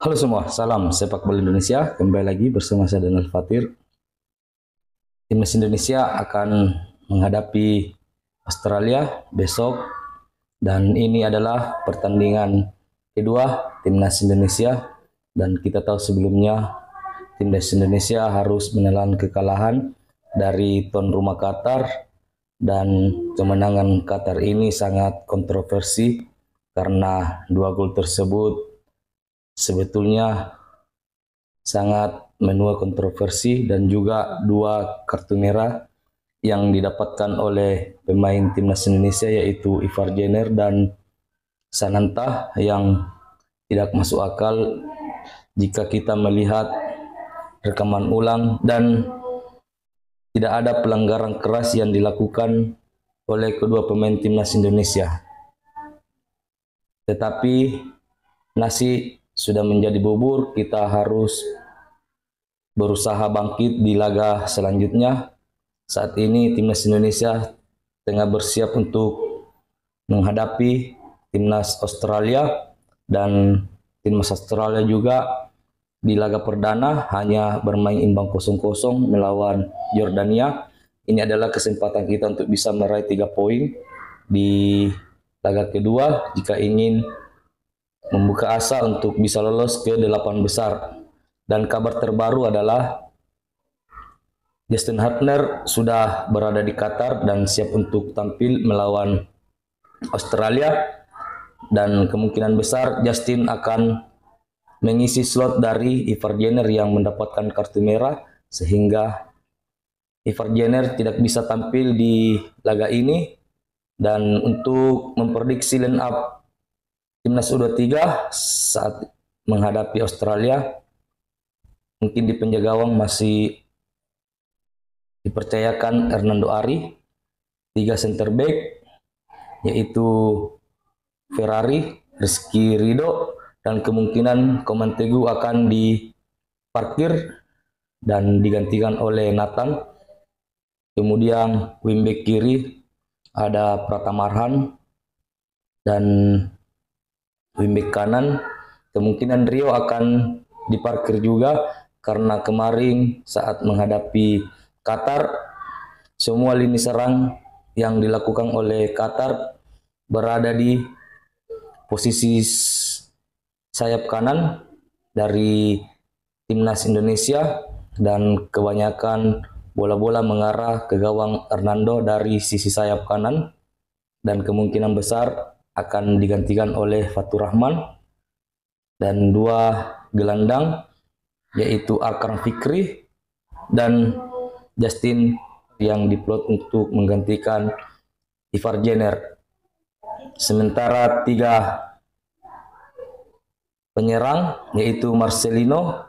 Halo semua, salam sepak bola Indonesia. Kembali lagi bersama saya Daniel Fatir. Timnas Indonesia akan menghadapi Australia besok dan ini adalah pertandingan kedua Timnas Indonesia dan kita tahu sebelumnya Timnas Indonesia harus menelan kekalahan dari tuan rumah Qatar dan kemenangan Qatar ini sangat kontroversi karena dua gol tersebut sebetulnya sangat menuai kontroversi dan juga dua kartu merah yang didapatkan oleh pemain timnas Indonesia yaitu Ivar Jenner dan Sananta yang tidak masuk akal jika kita melihat rekaman ulang dan tidak ada pelanggaran keras yang dilakukan oleh kedua pemain timnas Indonesia. Tetapi nasi sudah menjadi bubur, kita harus berusaha bangkit di laga selanjutnya. Saat ini timnas Indonesia tengah bersiap untuk menghadapi timnas Australia dan timnas Australia juga di laga perdana hanya bermain imbang 0-0 melawan Yordania. Ini adalah kesempatan kita untuk bisa meraih 3 poin di laga kedua jika ingin membuka asa untuk bisa lolos ke 8 besar. Dan kabar terbaru adalah Justin Hubner sudah berada di Qatar dan siap untuk tampil melawan Australia dan kemungkinan besar Justin akan mengisi slot dari Ivar Jenner yang mendapatkan kartu merah sehingga Ivar Jenner tidak bisa tampil di laga ini. Dan untuk memprediksi line up timnas U23 saat menghadapi Australia, mungkin di penjaga gawang masih dipercayakan Hernando Ari, 3 center back yaitu Ferrari, Rizky Ridho, dan kemungkinan Komantegu akan diparkir dan digantikan oleh Nathan. Kemudian wingback kiri ada Pratamarhan dan wingback kanan kemungkinan Rio akan diparkir juga karena kemarin saat menghadapi Qatar semua lini serang yang dilakukan oleh Qatar berada di posisi sayap kanan dari timnas Indonesia dan kebanyakan bola-bola mengarah ke gawang Hernando dari sisi sayap kanan dan kemungkinan besar akan digantikan oleh Fatur Rahman dan dua gelandang yaitu Akram Fikri dan Justin yang diplot untuk menggantikan Ivar Jenner. Sementara 3 penyerang yaitu Marcelino,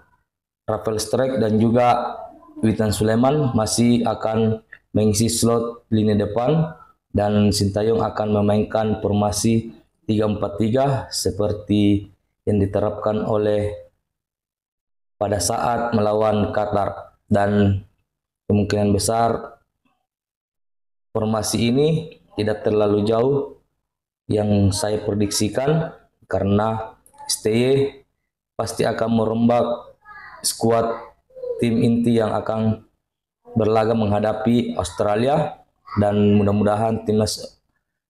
Rafael Strike dan juga Witan Sulaiman masih akan mengisi slot lini depan dan Sintayong akan memainkan formasi 3-4-3 seperti yang diterapkan oleh pada saat melawan Qatar dan kemungkinan besar formasi ini tidak terlalu jauh yang saya prediksikan karena STY pasti akan merombak skuad tim inti yang akan berlaga menghadapi Australia dan mudah-mudahan timnas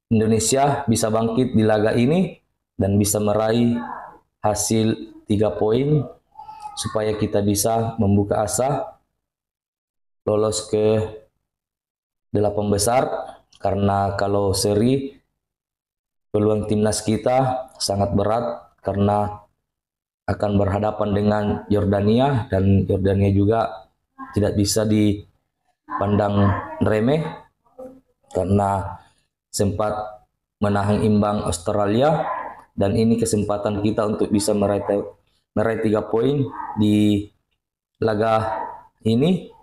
Indonesia bisa bangkit di laga ini dan bisa meraih hasil 3 poin supaya kita bisa membuka asa lolos ke 8 besar karena kalau seri peluang timnas kita sangat berat karena akan berhadapan dengan Yordania dan Yordania juga tidak bisa dipandang remeh karena sempat menahan imbang Australia dan ini kesempatan kita untuk bisa meraih 3 poin di laga ini.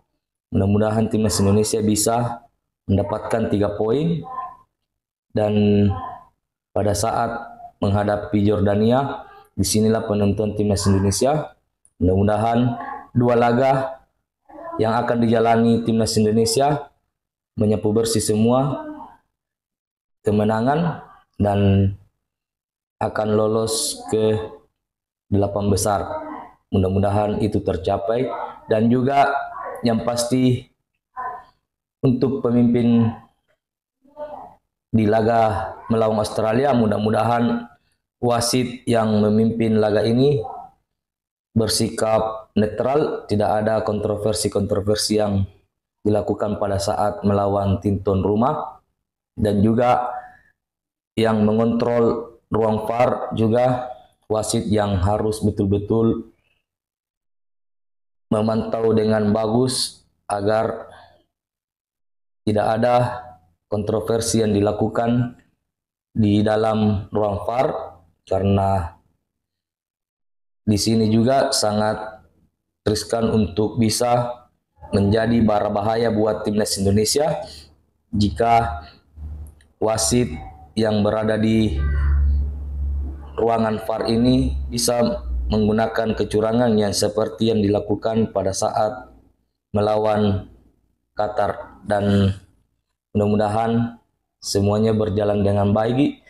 Mudah-mudahan timnas Indonesia bisa mendapatkan 3 poin dan pada saat menghadapi Yordania disinilah penonton timnas Indonesia. Mudah-mudahan 2 laga yang akan dijalani timnas Indonesia menyapu bersih semua kemenangan dan akan lolos ke 8 besar. Mudah-mudahan itu tercapai, dan juga yang pasti untuk pemimpin di laga melawan Australia, mudah-mudahan wasit yang memimpin laga ini bersikap netral, tidak ada kontroversi-kontroversi yang dilakukan pada saat melawan tim tuan rumah, dan juga yang mengontrol ruang VAR juga wasit yang harus betul-betul memantau dengan bagus agar tidak ada kontroversi yang dilakukan di dalam ruang VAR, karena di sini juga sangat riskan untuk bisa menjadi bara bahaya buat timnas Indonesia jika wasit yang berada di ruangan VAR ini bisa menggunakan kecurangan yang seperti yang dilakukan pada saat melawan Qatar. Dan mudah-mudahan semuanya berjalan dengan baik.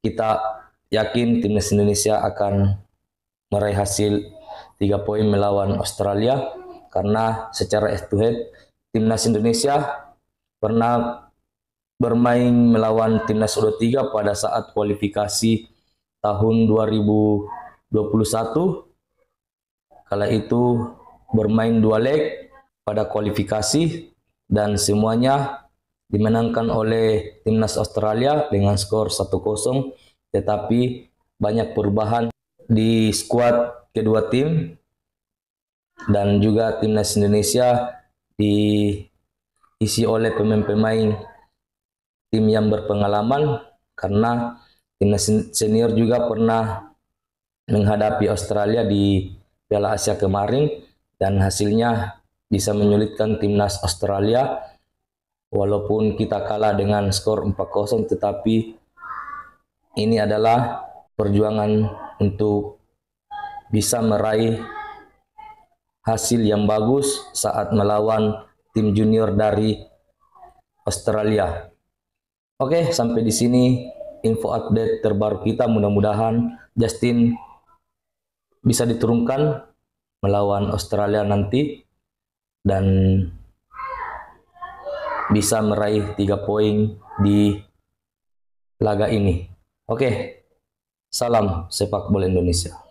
Kita yakin timnas Indonesia akan meraih hasil 3 poin melawan Australia, karena secara head to head timnas Indonesia pernah bermain melawan timnas U23 pada saat kualifikasi tahun 2021. Kala itu bermain 2 leg pada kualifikasi dan semuanya dimenangkan oleh timnas Australia dengan skor 1-0, tetapi banyak perubahan di skuad kedua tim, dan juga timnas Indonesia diisi oleh pemain-pemain tim yang berpengalaman, karena timnas senior juga pernah menghadapi Australia di Piala Asia kemarin, dan hasilnya bisa menyulitkan timnas Australia. Walaupun kita kalah dengan skor 4-0, tetapi ini adalah perjuangan untuk bisa meraih hasil yang bagus saat melawan tim junior dari Australia. Oke, sampai di sini info update terbaru kita. Mudah-mudahan Justin bisa diturunkan melawan Australia nanti dan bisa meraih 3 poin di laga ini. Oke, salam sepak bola Indonesia.